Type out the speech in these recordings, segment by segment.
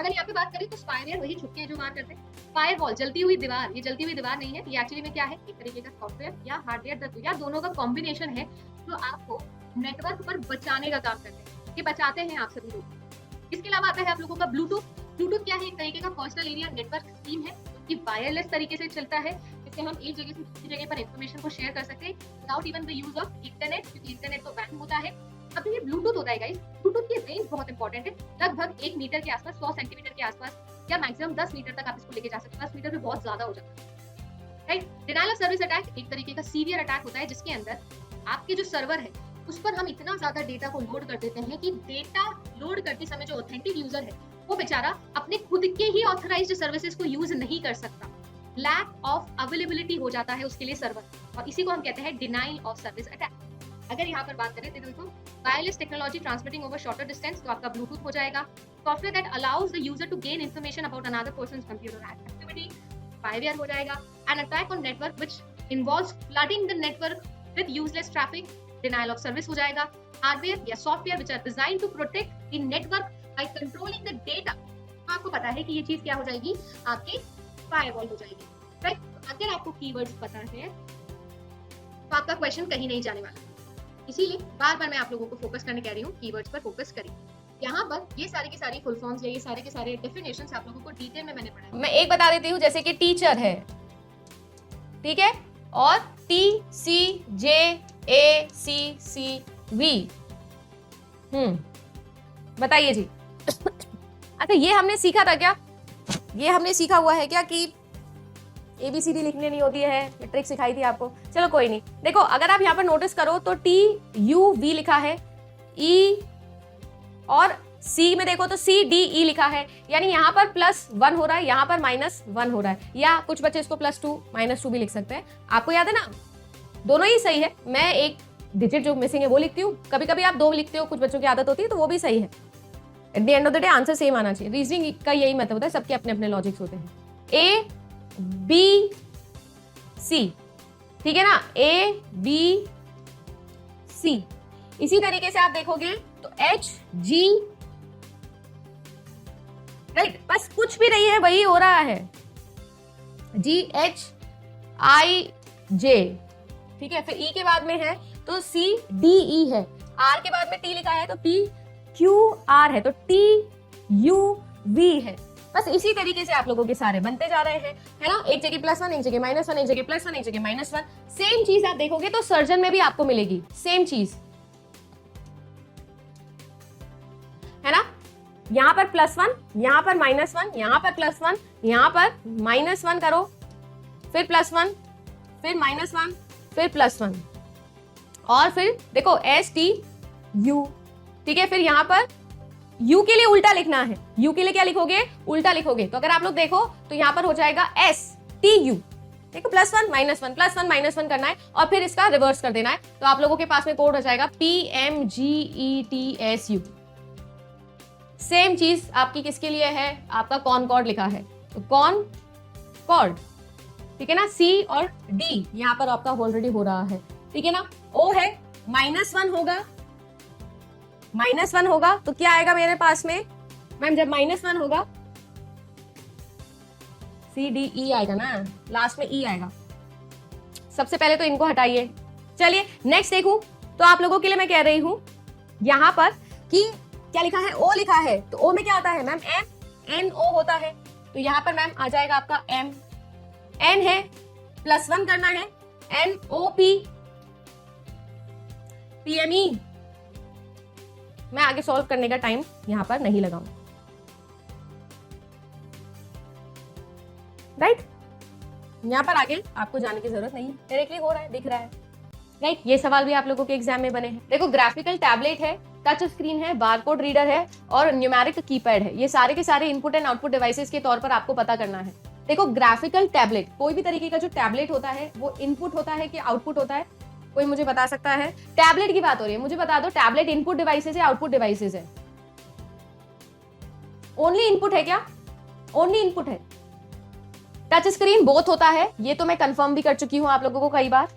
अगर यहाँ पे बात करें तो स्पाइवेयर वही छुपके जो मार करते हैं। फायरवॉल जलती हुई दीवार, ये जलती हुई दीवार नहीं है, ये एक्चुअली में क्या है, एक तरीके का सॉफ्टवेयर या हार्डवेयर या दोनों का कॉम्बिनेशन है जो आपको नेटवर्क पर बचाने का काम करते हैं। ये बचाते हैं आप सभी लोग। इसके अलावा आता है आप लोगों का ब्लूटूथ। ब्लूटूथ क्या है, एक तरीके का पर्सनल एरिया नेटवर्क स्कीम है कि वायरलेस तरीके से चलता है, जिससे हम एक जगह से दूसरी जगह पर इंफॉर्मेशन को शेयर कर सकते हैं without even the use of internet, क्योंकि इंटरनेट तो बैन होता है। अब ये ब्लूटूथ होता है गाइस, ब्लूटूथ की रेंज बहुत इंपॉर्टेंट है, लगभग 1 मीटर के आसपास, 100 सेंटीमीटर के आसपास या मैक्सिमम 10 मीटर तक आप इसको लेके जा सकते हैं। 10 मीटर भी बहुत ज्यादा हो जाता है, right. Denial of service attack एक तरीके का सीवियर अटैक होता है जिसके अंदर आपके जो सर्वर है उस पर हम इतना ज्यादा डेटा को लोड कर देते हैं कि डेटा लोड करते समय जो ऑथेंटिक यूजर है वो बेचारा अपने खुद के ही ऑथराइज्ड सर्विसेज को यूज नहीं कर सकता। लैक ऑफ अवेलेबिलिटी हो जाता है उसके लिए सर्वर, और इसी को हम कहते हैं डिनाइल ऑफ सर्विस अटैक। अगर यहाँ पर बात करें तो देखो wireless technology transmitting over shorter distance, तो आपका ब्लूटूथ हो जाएगा। Software that allows the user to gain information about another person's computer activity, spyware हो जाएगा। An attack on network which involves flooding the network with useless traffic, denial of service हो जाएगा। Hardware या software which are designed to protect the network by controlling the data, तो आपको पता है कि ये चीज क्या हो जाएगी, आपकी फायरवॉल हो जाएगी, राइट। तो अगर आपको कीवर्ड्स पता है तो आपका क्वेश्चन कहीं नहीं जाने वाला, इसीलिए बार बार मैं आप लोगों को फोकस करने कह रही हूँ, कीवर्ड्स पर फोकस करिए। यहाँ पर ये सारी की सारी फुल फॉर्म्स या ये सारे के सारे डेफिनेशंस आप लोगों को डिटेल में मैंने पढ़ाया। मैं एक बता देती हूँ, जैसे कि टीचर है, ठीक है, और TCJACCV, बताइए जी। अच्छा, ये हमने सीखा था क्या, ये हमने सीखा हुआ है क्या कि ABCD लिखनी नहीं होती है, ये ट्रिक सिखाई थी आपको। चलो कोई नहीं, देखो अगर आप यहाँ पर नोटिस करो तो TUV लिखा है, E और C में देखो तो CDE लिखा है, यानी यहाँ पर +1 हो रहा है, यहाँ पर -1 हो रहा है, या कुछ बच्चे इसको +2 -2 भी लिख सकते हैं। आपको याद है ना, दोनों ही सही है। मैं एक डिजिट जो मिसिंग है वो लिखती हूँ, कभी कभी आप 2 लिखते हो, कुछ बच्चों की आदत होती है, तो वो भी सही है। At the end of the day answer same आना चाहिए। रीजनिंग का यही मतलब होता है, सबके अपने अपने लॉजिक्स होते हैं। ABC, ठीक है ना, ABC। इसी तरीके से आप देखोगे तो HG, राइट, बस कुछ भी नहीं है, वही हो रहा है, GHIJ, ठीक है। फिर E के बाद में है तो CDE है, R के बाद में T लिखा है तो PQR है, तो TUV है। बस इसी तरीके से आप लोगों के सारे बनते जा रहे हैं, है ना। एक जगह +1, एक जगह -1, एक जगह +1, एक जगह -1। सेम चीज आप देखोगे तो सर्जन में भी आपको मिलेगी, सेम चीज, है ना। यहाँ पर +1, यहाँ पर -1, यहाँ पर +1, यहाँ पर -1 करो, फिर +1, फिर -1, फिर +1, और फिर देखो STU, ठीक है। फिर यहाँ पर U के लिए उल्टा लिखना है, U के लिए क्या लिखोगे, उल्टा लिखोगे। तो अगर आप लोग देखो तो यहाँ पर हो जाएगा STU, देखो +1 -1 +1 -1 करना है और फिर इसका रिवर्स कर देना है, तो आप लोगों के पास में कोड हो जाएगा PMGETSU। सेम चीज आपकी किसके लिए है, आपका कॉनकॉर्ड लिखा है, तो कॉनकॉर्ड, ठीक है ना। C और D यहाँ पर आपका ऑलरेडी हो रहा है, ठीक है ना। O है, -1 होगा, -1 होगा तो क्या आएगा मेरे पास में मैम, जब -1 होगा CDE आएगा ना, लास्ट में E आएगा। सबसे पहले तो इनको हटाइए। चलिए नेक्स्ट देखूं तो आप लोगों के लिए मैं कह रही हूं यहां पर कि क्या लिखा है, O लिखा है, तो O में क्या होता है मैम, MNO होता है, तो यहां पर मैम आ जाएगा आपका M। N है, +1 करना है, NOP, PME। मैं आगे सॉल्व करने का टाइम यहां पर नहीं लगाऊं, राइट। यहां पर आगे आपको जाने की जरूरत नहीं है, डायरेक्टली हो रहा है, दिख रहा है, राइट। ये सवाल भी आप लोगों के एग्जाम में बने हैं। देखो ग्राफिकल टैबलेट है, टच स्क्रीन है, बारकोड रीडर है और न्यूमेरिक कीपैड है। ये सारे के सारे इनपुट एंड आउटपुट डिवाइसेस के तौर पर आपको पता करना है। देखो ग्राफिकल टैबलेट, कोई भी तरीके का जो टैबलेट होता है वो इनपुट होता है कि आउटपुट होता है, कोई मुझे बता सकता है। टैबलेट की बात हो रही है, मुझे बता दो टैबलेट इनपुट डिवाइसेस है आउटपुट डिवाइसेस है? ओनली इनपुट है क्या? ओनली इनपुट है। टच स्क्रीन बोथ होता है, ये तो मैं कंफर्म भी कर चुकी हूं आप लोगों को कई बार।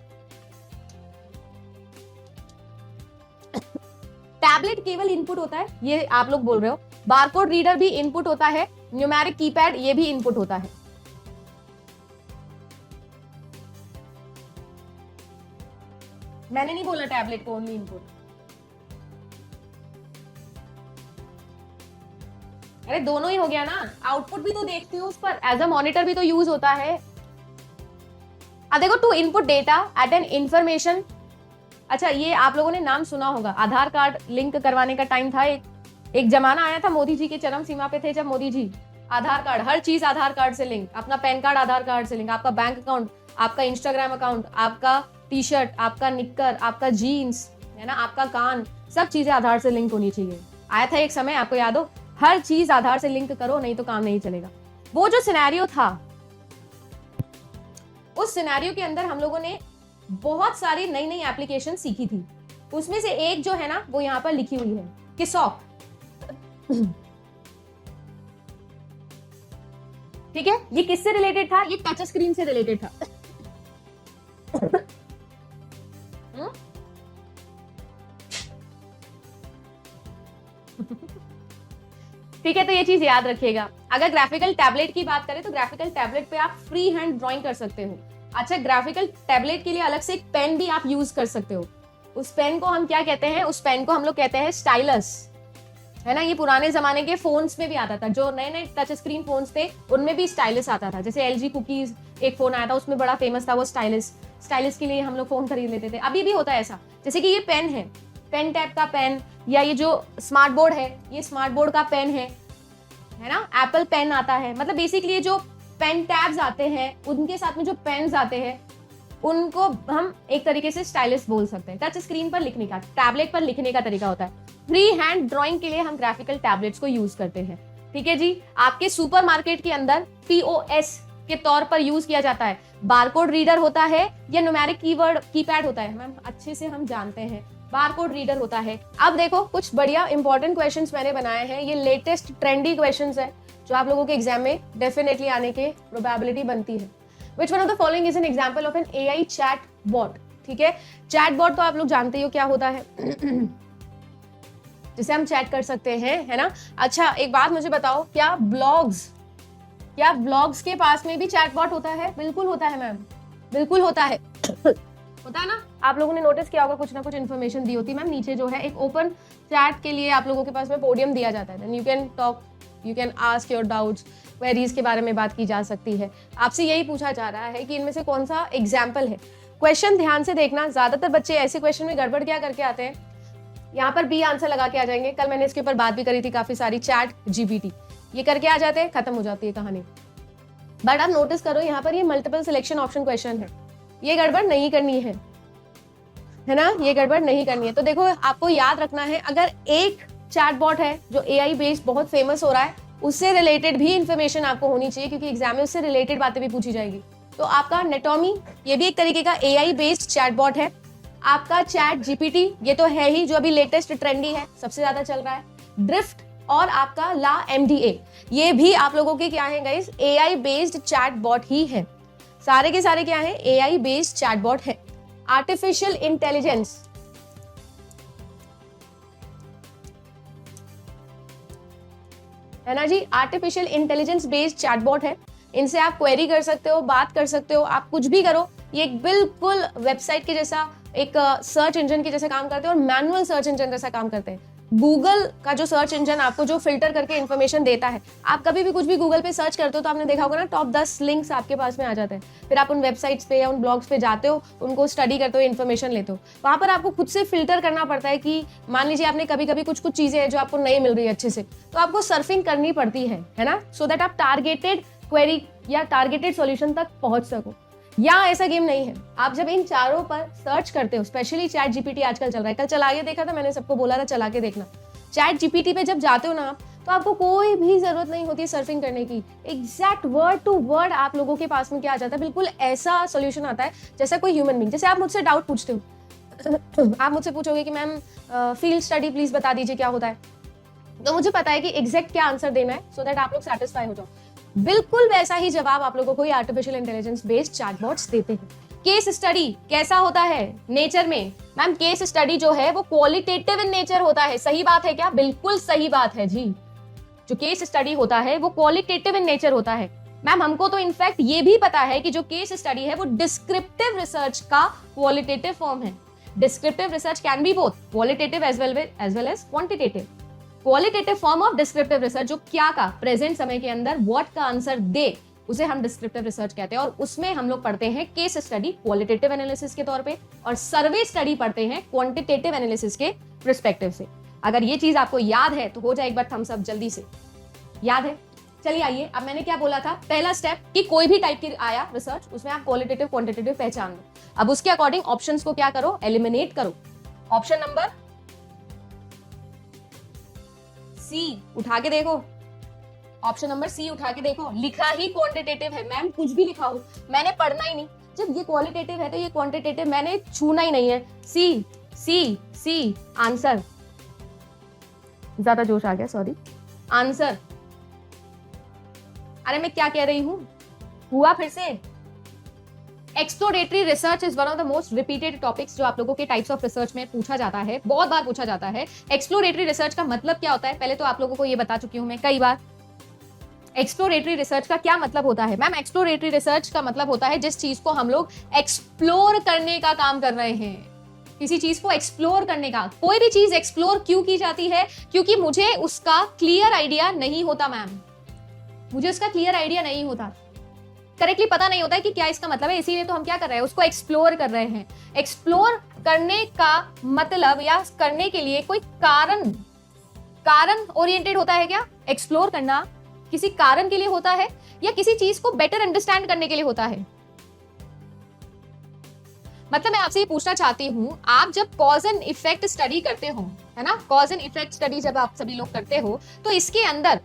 टैबलेट केवल इनपुट होता है, ये आप लोग बोल रहे हो। बारकोड रीडर भी इनपुट होता है, न्यूमेरिक कीपैड ये भी इनपुट होता है। मैंने नहीं बोला टैबलेट को ओनली इनपुट। अरे दोनों ही हो गया ना, आउटपुट भी तो देखती हो उस पर, एज अ मॉनिटर भी तो यूज होता है। अब देखो, to input data at an information. अच्छा, ये आप लोगों ने नाम सुना होगा, आधार कार्ड लिंक करवाने का टाइम था, एक जमाना आया था, मोदी जी के चरम सीमा पे थे जब मोदी जी आधार कार्ड, हर चीज आधार कार्ड से लिंक, अपना पैन कार्ड आधार कार्ड से लिंक, आपका बैंक अकाउंट, आपका इंस्टाग्राम अकाउंट, आपका टी शर्ट, आपका निक्कर, आपका जीन्स, है ना, आपका कान, सब चीजें आधार से लिंक होनी चाहिए। आया था एक समय, आपको याद हो, हर चीज आधार से लिंक करो नहीं तो काम नहीं चलेगा। वो जो सिनेरियो था, उस सिनेरियो के अंदर हम लोगों ने बहुत सारी नई नई एप्लीकेशन सीखी थी। उसमें से एक जो है ना, वो यहाँ पर लिखी हुई है, किसॉक। ठीक है, ये किससे रिलेटेड था? ये टच स्क्रीन से रिलेटेड था। ठीक है, तो ये चीज याद रखिएगा। अगर ग्राफिकल टैबलेट की बात करें तो ग्राफिकल टैबलेट पे आप फ्री हैंड ड्राइंग कर सकते हो। अच्छा, ग्राफिकल टैबलेट के लिए अलग से एक पेन भी आप यूज कर सकते हो। उस पेन को हम क्या कहते हैं? उस पेन को हम लोग कहते हैं स्टाइलस, है ना। ये पुराने जमाने के फोन्स में भी आता था, जो नए नए टच स्क्रीन फोन्स थे उनमें भी स्टाइलस आता था। जैसे LG कुकीज एक फोन आया था, उसमें बड़ा फेमस था वो स्टाइलस के लिए हम लोग फोन खरीद लेते थे। अभी भी होता है ऐसा, जैसे कि ये पेन है, पेन टैप का पेन, या ये जो स्मार्ट बोर्ड है, ये स्मार्ट बोर्ड का पेन है ना। एप्पल पेन आता है, मतलब बेसिकली जो पेन टैब्स आते हैं उनके साथ में जो पेन्स आते हैं उनको हम एक तरीके से स्टाइलिश बोल सकते हैं। टच स्क्रीन पर लिखने का, टैबलेट पर लिखने का तरीका होता है। फ्री हैंड ड्राइंग के लिए हम ग्राफिकल टैबलेट्स को यूज करते हैं। ठीक है जी। आपके सुपरमार्केट के अंदर POS के तौर पर यूज किया जाता है। बारकोड रीडर होता है या न्यूमेरिक कीपैड होता है, मैम अच्छे से हम जानते हैं। बारकोड रीडर होता है। अब देखो, कुछ बढ़िया इंपॉर्टेंट क्वेश्चंस मैंने बनाए हैं। ये लेटेस्ट ट्रेंडी क्वेश्चंस है जो आप लोगों के एग्जाम में डेफिनेटली आने के प्रोबेबिलिटी बनती है। Which one of the following is an example of an AI chat bot? ठीक है, चैट बॉट तो आप लोग जानते ही हो क्या होता है, जिसे हम चैट कर सकते हैं, है ना। अच्छा, एक बात मुझे बताओ, क्या ब्लॉग्स के पास में भी चैट बॉट होता है? बिल्कुल होता है मैम, बिल्कुल होता है। होता है ना। आप लोगों ने नोटिस किया होगा, कुछ ना कुछ इन्फॉर्मेशन दी होती है मैम। नीचे जो है एक ओपन चैट के लिए आप लोगों के पास में पोडियम दिया जाता है। You can talk, you can ask your doubts, queries के बारे में बात की जा सकती है। आपसे यही पूछा जा रहा है कि इनमें से कौन सा एग्जाम्पल है। क्वेश्चन ध्यान से देखना, ज्यादातर बच्चे ऐसे क्वेश्चन में गड़बड़ क्या करके आते हैं, यहाँ पर बी आंसर लगा के आ जाएंगे। कल मैंने इसके ऊपर बात भी करी थी काफी सारी, चैट GPT ये करके आ जाते हैं, खत्म हो जाती है कहानी। बट आप नोटिस करो, यहाँ पर ये मल्टीपल सिलेक्शन ऑप्शन क्वेश्चन है, ये गड़बड़ नहीं करनी है ना, ये गड़बड़ नहीं करनी है। तो देखो, आपको याद रखना है, अगर एक चैटबॉट है जो AI बेस्ड बहुत फेमस हो रहा है, उससे रिलेटेड भी इंफॉर्मेशन आपको होनी चाहिए, क्योंकि एग्जाम में उससे रिलेटेड बातें भी पूछी जाएगी। तो आपका नेटोमी, ये भी एक तरीके का AI बेस्ड चैटबॉट है। आपका चैट GPT, ये तो है ही, जो अभी लेटेस्ट ट्रेंडी है, सबसे ज्यादा चल रहा है। ड्रिफ्ट और आपका ला MDA, ये भी आप लोगों के क्या है गाइस, AI बेस्ड चैटबॉट ही है। सारे के सारे क्या है, AI बेस्ड चैटबॉट है। आर्टिफिशियल इंटेलिजेंस, है ना जी, आर्टिफिशियल इंटेलिजेंस बेस्ड चैटबॉट है। इनसे आप क्वेरी कर सकते हो, बात कर सकते हो, आप कुछ भी करो। ये एक बिल्कुल वेबसाइट के जैसा, एक सर्च इंजन के जैसे काम करते हैं और मैनुअल सर्च इंजन जैसा काम करते हैं। गूगल का जो सर्च इंजन आपको जो फिल्टर करके इन्फॉर्मेशन देता है, आप कभी भी कुछ भी गूगल पे सर्च करते हो तो आपने देखा होगा ना, टॉप 10 लिंक्स आपके पास में आ जाते हैं। फिर आप उन वेबसाइट्स पे या उन ब्लॉग्स पे जाते हो, उनको स्टडी करते हो, इन्फॉर्मेशन लेते हो। वहां पर आपको खुद से फिल्टर करना पड़ता है कि मान लीजिए आपने कभी कभी कुछ चीजें हैं जो आपको नहीं मिल रही है अच्छे से, तो आपको सर्फिंग करनी पड़ती है ना, सो दैट आप टारगेटेड क्वेरी या टारगेटेड सॉल्यूशन तक पहुंच सको। यहाँ ऐसा गेम नहीं है। आप जब इन चारों पर सर्च करते हो, स्पेशली चैट GPT आजकल चल रहा है, कल चला के देखा था मैंने, सबको बोला था चला के देखना। चैट GPT पे जब जाते हो ना आप, तो आपको कोई भी जरूरत नहीं होती सर्फिंग करने की। एग्जैक्ट वर्ड टू वर्ड आप लोगों के पास में क्या आ जाता है, बिल्कुल ऐसा सोल्यूशन आता है जैसा कोई ह्यूमन बीइंग। जैसे आप मुझसे डाउट पूछते हो, आप मुझसे पूछोगे कि मैम फील्ड स्टडी प्लीज बता दीजिए क्या होता है, तो मुझे पता है कि एग्जैक्ट क्या आंसर देना है, सो दैट आप लोग सेटिस्फाई हो जाओ। बिल्कुल वैसा ही जवाब आप लोगों को आर्टिफिशियल इंटेलिजेंस बेस्ड चैटबॉट्स देते हैं। केस स्टडी कैसा होता है नेचर में, मैम केस स्टडी जो है वो क्वालिटेटिव इन नेचर होता है। सही बात है क्या? बिल्कुल सही बात है जी। जो केस स्टडी होता है वो क्वालिटेटिव इन नेचर होता है। मैम हमको तो इनफैक्ट ये भी पता है कि जो केस स्टडी है वो डिस्क्रिप्टिव रिसर्च का क्वालिटेटिव फॉर्म है। Descriptive research can be both qualitative as well as quantitative. Qualitative form of descriptive research जो क्या का प्रेजेंट समय के अंदर व्हाट का आंसर दे, उसे हम डिस्क्रिप्टिव रिसर्च कहते हैं। और उसमें हम लोग पढ़ते हैं केस स्टडी क्वालिटेटिव एनालिसिस के तौर पे, और सर्वे स्टडी पढ़ते हैं क्वांटिटेटिव एनालिसिस के पर्सपेक्टिव से। अगर ये चीज आपको याद है तो हो जाए एक बार थम्स अप जल्दी से। याद है? चलिए आइए, अब मैंने क्या बोला था, पहला स्टेप कि कोई भी टाइप की आया रिसर्च उसमें आप क्वालिटेटिव क्वांटिटेटिव पहचान लो। अब उसके अकॉर्डिंग ऑप्शंस को क्या करो, एलिमिनेट करो। ऑप्शन नंबर सी उठा के देखो, ऑप्शन नंबर सी उठा के देखो, लिखा ही क्वांटिटेटिव है। मैम कुछ भी लिखा हो, मैंने पढ़ना ही नहीं। जब ये क्वालिटेटिव है तो ये क्वांटिटेटिव मैंने छूना ही नहीं है। सी सी सी आंसर, ज्यादा जोश आ गया, सॉरी। आंसर, अरे मैं क्या कह रही हूं, हुआ फिर से। Exploratory research is one of the most repeated topics जो आप लोगों के टाइप्स ऑफ रिसर्च में पूछा जाता है, बहुत बार पूछा जाता है। एक्सप्लोरेटरी रिसर्च का मतलब क्या होता है, पहले तो आप लोगों को ये बता चुकी हूं मैं कई बार। एक्सप्लोरेटरी रिसर्च का क्या मतलब होता है? मैम एक्सप्लोरेटरी रिसर्च का मतलब होता है जिस चीज को हम लोग एक्सप्लोर करने का काम कर रहे हैं, किसी चीज को एक्सप्लोर करने का। कोई भी चीज एक्सप्लोर क्यों की जाती है? क्योंकि मुझे उसका क्लियर आइडिया नहीं होता मैम, मुझे उसका क्लियर आइडिया नहीं होता, करेक्टली पता नहीं होता है कि क्या इसका मतलब है, इसीलिए तो हम क्या कर रहे हैं, उसको एक्सप्लोर कर रहे हैं। एक्सप्लोर करने का मतलब या करने के लिए कोई कारण ओरिएंटेड होता है क्या? एक्सप्लोर करना किसी कारण के लिए होता है या किसी चीज को बेटर अंडरस्टैंड करने के लिए होता है? मतलब मैं आपसे ये पूछना चाहती हूं, आप जब कॉज एंड इफेक्ट स्टडी करते हो, है ना, कॉज एंड इफेक्ट स्टडी जब आप सभी लोग करते हो, तो इसके अंदर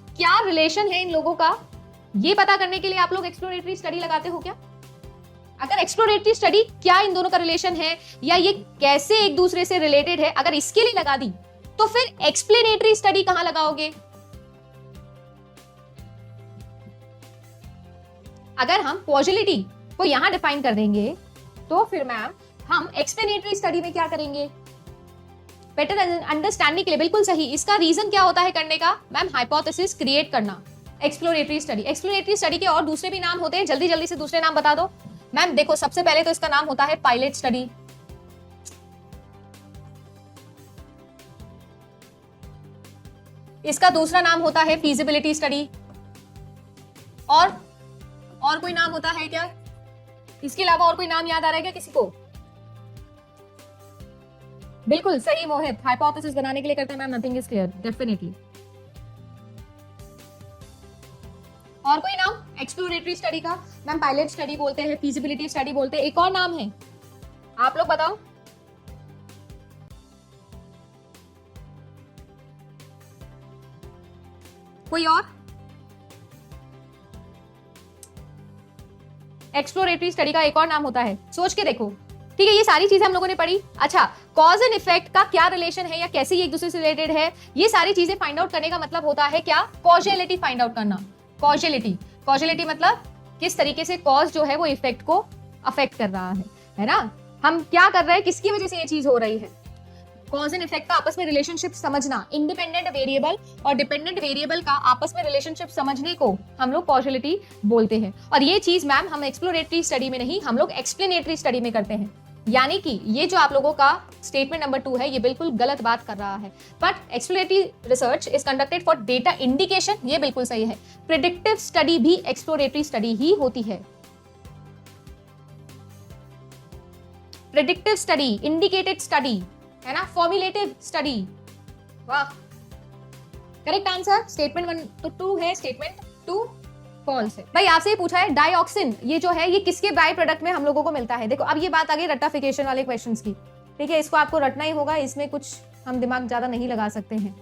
क्या रिलेशन है इन लोगों का, ये पता करने के लिए आप लोग एक्सप्लोरेटरी स्टडी लगाते हो क्या? अगर एक्सप्लोरेटरी स्टडी क्या इन दोनों का रिलेशन है या ये कैसे एक दूसरे से रिलेटेड है, अगर इसके लिए लगा दी तो फिर एक्सप्लेनेटरी स्टडी कहां लगाओगे? अगर हम कॉजुअलिटी को यहां डिफाइन कर देंगे तो फिर मैम हम एक्सप्लेनेटरी स्टडी में क्या करेंगे? बेटर अंडरस्टैंडिंग के लिए, बिल्कुल सही। इसका रीजन क्या होता है करने का? मैम हाइपोथेसिस क्रिएट करना। एक्सप्लोरेटरी स्टडी के और दूसरे भी नाम होते हैं, जल्दी जल्दी से दूसरे नाम बता दो। मैम देखो, सबसे पहले तो इसका नाम होता है पायलट स्टडी, इसका दूसरा नाम होता है फीजिबिलिटी स्टडी, और कोई नाम होता है क्या? इसके अलावा और कोई नाम याद आ रहा है क्या किसी को? बिल्कुल सही मोहित, हाइपोथेसिस बनाने के लिए करते हैं ma'am, nothing is clear, definitely. और कोई नाम एक्सप्लोरेटरी स्टडी का? मैम पायलट स्टडी बोलते हैं, फीजिबिलिटी स्टडी बोलते हैं, एक और नाम है, आप लोग बताओ। कोई और? एक्सप्लोरेटरी स्टडी का एक और नाम होता है, सोच के देखो। ठीक है, ये सारी चीजें हम लोगों ने पढ़ी। अच्छा, कॉज एंड इफेक्ट का क्या रिलेशन है या कैसे ये एक दूसरे से रिलेटेड है, ये सारी चीजें फाइंड आउट करने का मतलब होता है क्या? कॉजुअलिटी फाइंड आउट करना। कॉजुअलिटी मतलब किस तरीके से कॉज जो है वो इफेक्ट को अफेक्ट कर रहा है ना? हम क्या कर रहे हैं, किसकी वजह से ये चीज हो रही है? कॉज एंड इफेक्ट का आपस में रिलेशनशिप समझना, इंडिपेंडेंट वेरिएबल और डिपेंडेंट वेरिएबल का आपस में रिलेशनशिप समझने को हम लोग कॉजुअलिटी बोलते हैं। और ये चीज मैम हम एक्सप्लोरेटरी स्टडी में नहीं, हम लोग एक्सप्लेनेटरी स्टडी में करते हैं। यानी कि ये जो आप लोगों का स्टेटमेंट नंबर 2 है, ये बिल्कुल गलत बात कर रहा है। But exploratory research is conducted for data indication, ये बिल्कुल सही है। प्रेडिक्टिव स्टडी भी एक्सप्लोरेटरी स्टडी ही होती है। प्रेडिक्टिव स्टडी, इंडिकेटेड स्टडी, है ना, फॉर्मुलेटिव स्टडी। वाह, करेक्ट आंसर स्टेटमेंट 1 तो 2 है, स्टेटमेंट 2 फॉल्स है। भाई आपसे ये पूछा है डाइऑक्सिन, ये जो है ये किसके बाय प्रोडक्ट में हम लोगों को मिलता है? देखो अब ये बात आ गई रट्टाफिकेशन वाले क्वेश्चंस की, ठीक है, इसको आपको रटना ही होगा, इसमें कुछ हम दिमाग ज्यादा नहीं लगा सकते हैं,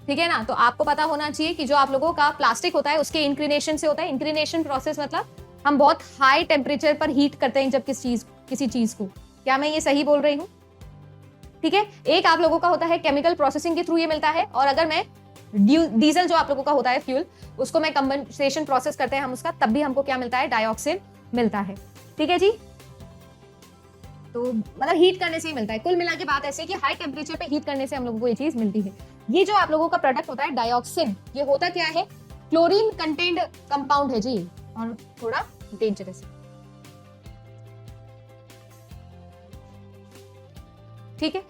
ठीक है ना। तो आपको पता होना चाहिए कि जो आप लोगों का प्लास्टिक होता है उसके इंक्लिनेशन से होता है। इंक्लिनेशन प्रोसेस मतलब हम बहुत हाई टेम्परेचर पर हीट करते हैं जब किसी चीज को। क्या मैं ये सही बोल रही हूँ? ठीक है, एक आप लोगों का होता है केमिकल प्रोसेसिंग के थ्रू ये मिलता है, और अगर मैं डीजल जो आप लोगों का होता है फ्यूल, उसको मैं कंबेंसेशन प्रोसेस करते हैं हम उसका, तब भी हमको क्या मिलता है? डाइऑक्सिन मिलता है। ठीक है जी, तो मतलब हीट करने से ही मिलता है। कुल मिला के बात ऐसे कि हाई टेम्परेचर पे हीट करने से हम लोगों को ये चीज मिलती है। ये जो आप लोगों का प्रोडक्ट होता है डायोक्सिन, ये होता क्या है, क्लोरीन कंटेंट कंपाउंड है जी, और थोड़ा डेंजरस है, ठीक है।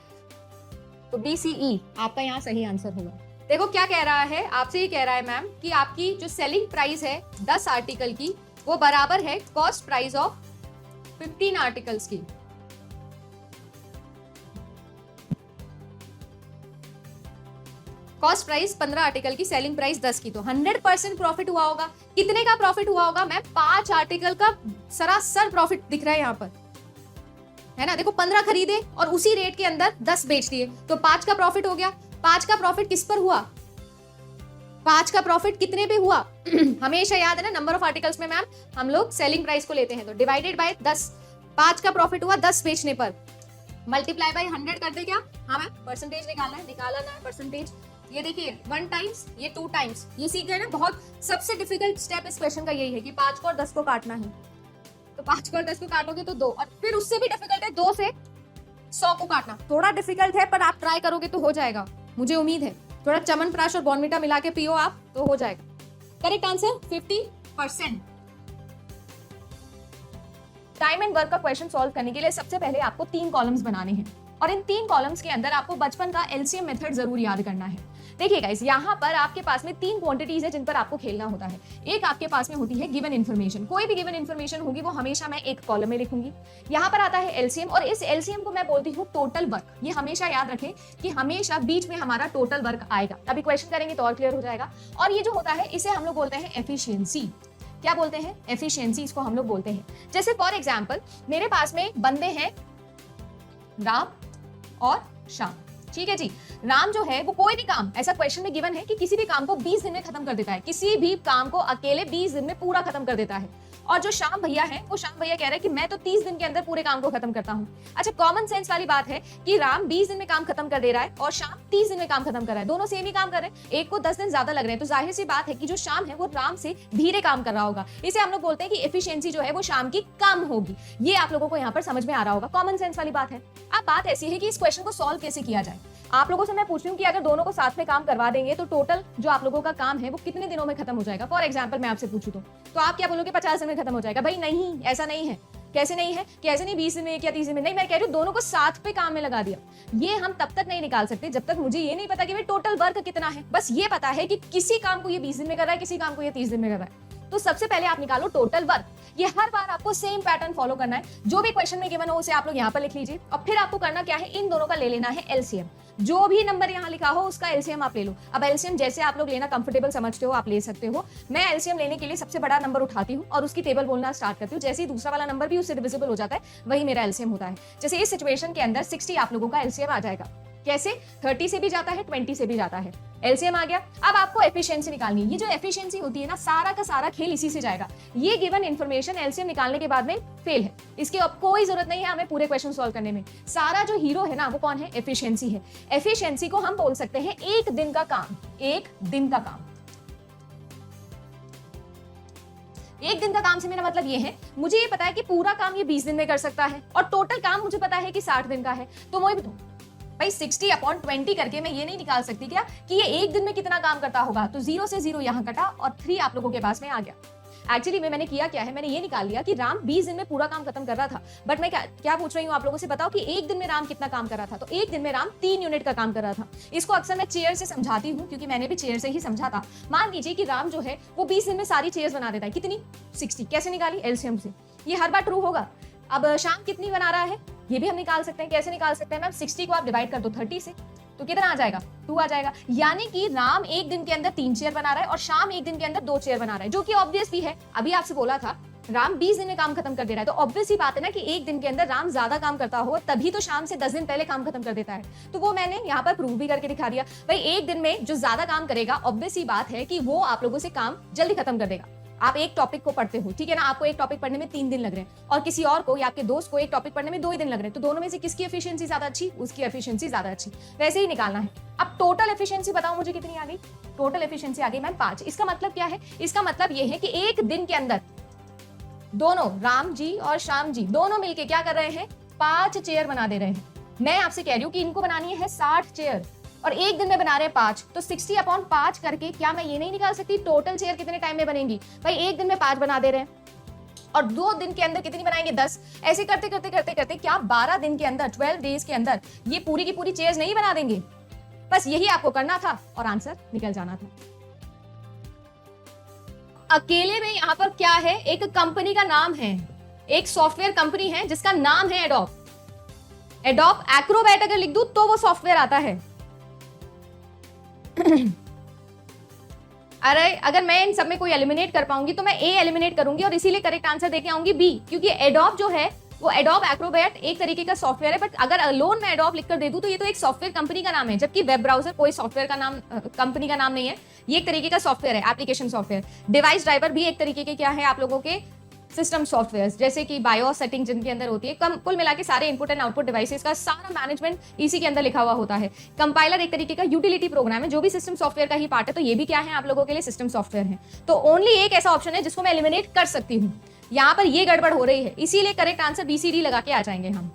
तो BCE आपका यहाँ सही आंसर होगा। देखो क्या कह रहा है, आपसे ये कह रहा है मैम कि आपकी जो सेलिंग प्राइस है 10 आर्टिकल की वो बराबर है कॉस्ट प्राइस ऑफ 15 आर्टिकल्स की। कॉस्ट प्राइस 15 आर्टिकल की, सेलिंग प्राइस 10 की, तो 100% प्रॉफिट हुआ होगा। कितने का प्रॉफिट हुआ होगा मैम? 5 आर्टिकल का सरासर प्रॉफिट दिख रहा है यहाँ पर, है ना। देखो 15 खरीदे और उसी रेट के अंदर 10 बेच दिए, तो 5 का प्रॉफिट हो गया। 5 का प्रॉफिट किस पर हुआ? 5 का प्रॉफिट कितने पे हुआ? हमेशा याद है ना, नंबर ऑफ आर्टिकल्स में मैम हम लोग सेलिंग प्राइस को लेते हैं, तो डिवाइडेड बाय 10। 5 का प्रॉफिट हुआ 10 बेचने पर, मल्टीप्लाई बाय 100 कर दे क्या? हाँ मैम, परसेंटेज निकालना है, निकाला ना परसेंटेज। ये देखिए 1 टाइम्स, ये 2 टाइम्स, ये सीख गए ना। बहुत सबसे डिफिकल्ट स्टेप इस क्वेश्चन का यही है कि 5 को और 10 को काटना है। तो 5 को और 10 को काटोगे तो 2, और फिर उससे भी डिफिकल्ट है 2 से 100 को काटना। थोड़ा डिफिकल्ट है पर आप ट्राई करोगे तो हो जाएगा, मुझे उम्मीद है। थोड़ा च्यवनप्राश और बॉर्नविटा मिला के पियो आप तो हो जाएगा। Correct answer 50%। Time and work का क्वेश्चन सॉल्व करने के लिए सबसे पहले आपको 3 कॉलम्स बनाने हैं, और इन 3 कॉलम्स के अंदर आपको बचपन का एलसीएम मेथड जरूर याद करना है। देखिए गाइस, यहाँ पर आपके पास में 3 क्वांटिटीज है जिन पर आपको खेलना होता है। एक आपके पास में होती है गिवन इन्फॉर्मेशन, कोई भी गिवन इन्फॉर्मेशन होगी वो हमेशा मैं एक कॉलम में लिखूंगी। यहाँ पर आता है एलसीएम, और इस एलसीएम को मैं बोलती हूँ टोटल वर्क। ये हमेशा याद रखें कि हमेशा बीच में हमारा टोटल वर्क आएगा। अभी क्वेश्चन करेंगे तो और क्लियर हो जाएगा। और ये जो होता है इसे हम लोग बोलते हैं एफिशिएंसी। क्या बोलते हैं? एफिशिएंसी इसको हम लोग बोलते हैं। जैसे फॉर एग्जाम्पल मेरे पास में बंदे हैं राम और श्याम, ठीक है जी। राम जो है वो कोई भी काम, ऐसा क्वेश्चन में गिवन है कि किसी भी काम को 20 दिन में खत्म कर देता है, किसी भी काम को अकेले 20 दिन में पूरा खत्म कर देता है। और जो श्याम भैया है, वो श्याम भैया कह रहे हैं कि मैं तो 30 दिन के अंदर पूरे काम को खत्म करता हूँ। अच्छा, कॉमन सेंस वाली बात है कि राम 20 दिन में काम खत्म कर दे रहा है और श्याम 30 दिन में काम खत्म कर रहा है। दोनों सेम ही काम कर रहे हैं, एक को 10 दिन ज्यादा लग रहे हैं, तो जाहिर सी बात है कि जो श्याम है वो राम से धीरे काम कर रहा होगा। इसे हम लोग बोलते हैं कि एफिशिएंसी जो है वो श्याम की कम होगी। ये आप लोगों को यहाँ पर समझ में आ रहा होगा, कॉमन सेंस वाली बात है। अब बात ऐसी है कि इस क्वेश्चन को सॉल्व कैसे किया जाए। आप लोगों से मैं पूछ रही हूँ कि अगर दोनों को साथ में काम करवा देंगे तो टोटल जो आप लोगों का काम है वो कितने दिनों में खत्म हो जाएगा। फॉर एग्जाम्पल मैं आपसे पूछूं तो आप क्या बोलोगे? 50 दिन में खत्म हो जाएगा। भाई नहीं, ऐसा नहीं है। कैसे नहीं है? कैसे नहीं 20 दिन में या 30 दिन में? नहीं, मैं कह रही हूँ दोनों को साथ पे काम में लगा दिया। ये हम तब तक नहीं निकाल सकते जब तक मुझे ये नहीं पता कि भाई टोटल वर्क कितना है। बस ये पता है कि किसी काम को ये 20 दिन में कर रहा है, किसी काम को ये 30 दिन में कर रहा है। तो सबसे पहले आप निकालो टोटल वर्क। ये हर बार आपको सेम पैटर्न फॉलो करना है। जो भी क्वेश्चन में गिवन हो उसे आप लोग यहाँ पर लिख लीजिए, और फिर आपको करना क्या है, इन दोनों का ले लेना है एलसीएम। जो भी नंबर यहाँ लिखा हो उसका एलसीएम आप ले लो। अब एलसीएम जैसे आप लोग लेना कंफर्टेबल समझते हो आप ले सकते हो। मैं एलसीएम लेने के लिए सबसे बड़ा नंबर उठाती हूँ और उसकी टेबल बोलना स्टार्ट करती हूँ। जैसे ही दूसरा वाला नंबर भी उससे डिविजिबल हो जाता है, वही मेरा एलसीएम होता है। जैसे इस सिचुएशन के अंदर 60 आप लोगों का एलसीएम आ जाएगा। कैसे? 30 से भी जाता है, 20 से भी जाता है। एलसीएम आ गया। अब आपको एफिशिएंसी निकालनी है। ये जो एफिशिएंसी होती है ना, सारा का सारा खेल इसी से जाएगा। ये गिवन इन्फॉर्मेशन एलसीएम निकालने के बाद में फेल है, इसकी अब कोई जरूरत नहीं है हमें पूरे क्वेश्चन सॉल्व करने में। सारा जो हीरो है ना वो कौन है? एफिशिएंसी है। एफिशिएंसी को हम बोल सकते हैं एक दिन का काम। एक दिन का काम, एक दिन का काम से मेरा मतलब ये है, मुझे ये पता है कि पूरा काम ये 20 दिन में कर सकता है और टोटल काम मुझे पता है कि 60 दिन का है। तो मैं भाई 60/20 करके मैं ये नहीं निकाल सकती क्या कि ये एक दिन में कितना काम करता होगा। तो 0 से 0 यहाँ कटा और 3 आप लोगों के पास में आ गया। एक्चुअली मैंने किया क्या है, मैंने ये निकाल लिया कि राम 20 दिन में पूरा काम खत्म कर रहा था। बट मैं क्या पूछ रही हूँ आप लोगों से, बताओ कि एक दिन में राम कितना काम कर रहा था। तो एक दिन में राम 3 यूनिट का काम कर रहा था। इसको अक्सर मैं चेयर से समझाती हूँ क्योंकि मैंने भी चेयर से ही समझा था। मान लीजिए कि राम जो है वो 20 दिन में सारी चेयर्स बना देता है। कितनी? 60। कैसे निकाली? एलसीएम से। ये हर बार ट्रू होगा। अब शाम कितनी बना रहा है ये भी हम निकाल सकते हैं। कैसे निकाल सकते हैं मैम? 60 को आप डिवाइड कर दो 30 से, तो कितना आ जाएगा? 2 आ जाएगा। यानी कि राम एक दिन के अंदर 3 चेयर बना रहा है और शाम एक दिन के अंदर 2 चेयर बना रहा है, जो कि ऑब्वियस भी है। अभी आपसे बोला था राम 20 दिन में काम खत्म कर दे रहा है, तो ऑब्वियस ही बात है ना कि एक दिन के अंदर राम ज्यादा काम करता हो तभी तो शाम से 10 दिन पहले काम खत्म कर देता है। तो वो मैंने यहाँ पर प्रूव भी करके दिखा दिया। भाई एक दिन में जो ज्यादा काम करेगा, ऑब्वियस ही बात है कि वो आप लोगों से काम जल्दी खत्म कर देगा। आप एक टॉपिक को पढ़ते हो, ठीक है ना, आपको एक टॉपिक पढ़ने में 3 दिन लग रहे हैं और किसी और को या आपके दोस्त को एक टॉपिक पढ़ने में 2 ही दिन लग रहे हैं, तो दोनों में से किसकी एफिशिएंसी ज्यादा अच्छी? उसकी एफिशिएंसी ज्यादा अच्छी। वैसे ही निकालना है। अब टोटल एफिशिएंसी बताओ मुझे कितनी आ गई? टोटल एफिशिएंसी आ गई मैम 5। इसका मतलब क्या है? इसका मतलब ये है कि एक दिन के अंदर दोनों राम जी और श्याम जी दोनों मिलके क्या कर रहे हैं? 5 चेयर बना दे रहे हैं। मैं आपसे कह रही हूँ कि इनको बनानी है 60 चेयर। और एक दिन में बना रहे हैं 5, तो 60/5 करके क्या मैं ये नहीं निकाल सकती टोटल चेयर कितने टाइम में बनेंगी? भाई एक दिन में 5 बना दे रहे हैं और 2 दिन के अंदर कितनी बनाएंगे? 10। ऐसे करते करते करते करते क्या 12 दिन के अंदर, 12 डेज के अंदर ये पूरी की पूरी चेयर्स नहीं बना देंगे? बस यही आपको करना था और आंसर निकल जाना था। अकेले में यहां पर क्या है, एक कंपनी का नाम है, एक सॉफ्टवेयर कंपनी है जिसका नाम है एडोब। एडोब एक्रोबैट अगर लिख दूं तो वो सॉफ्टवेयर आता है। अरे अगर मैं इन सब में कोई एलिमिनेट कर पाऊंगी तो मैं ए एलिमिनेट करूंगी और इसीलिए करेक्ट आंसर देके आऊंगी बी, क्योंकि एडोब जो है वो एडोब एक्रोबैट एक तरीके का सॉफ्टवेयर है, बट अगर अलोन में एडोब लिखकर दे दूं तो ये तो एक सॉफ्टवेयर कंपनी का नाम है, जबकि वेब ब्राउजर कोई सॉफ्टवेयर का नाम, कंपनी का नाम नहीं है, ये एक तरीके का सॉफ्टवेयर है, एप्लीकेशन सॉफ्टवेयर। डिवाइस ड्राइवर भी एक तरीके के क्या है आप लोगों के सिस्टम सॉफ्टवेयर, जैसे कि बायोस सेटिंग जिनके अंदर होती है। कुल मिला के सारे इनपुट एंड आउटपुट डिवाइसेस का सारा मैनेजमेंट इसी के अंदर लिखा हुआ होता है। कंपाइलर एक तरीके का यूटिलिटी प्रोग्राम है जो भी सिस्टम सॉफ्टवेयर का ही पार्ट है, तो ये भी क्या है आप लोगों के लिए सिस्टम सॉफ्टवेयर है। तो ओनली एक ऐसा ऑप्शन है जिसको मैं एलिमिनेट कर सकती हूँ, यहाँ पर ये गड़बड़ हो रही है, इसीलिए करेक्ट आंसर BCD लगा के आ जाएंगे हम।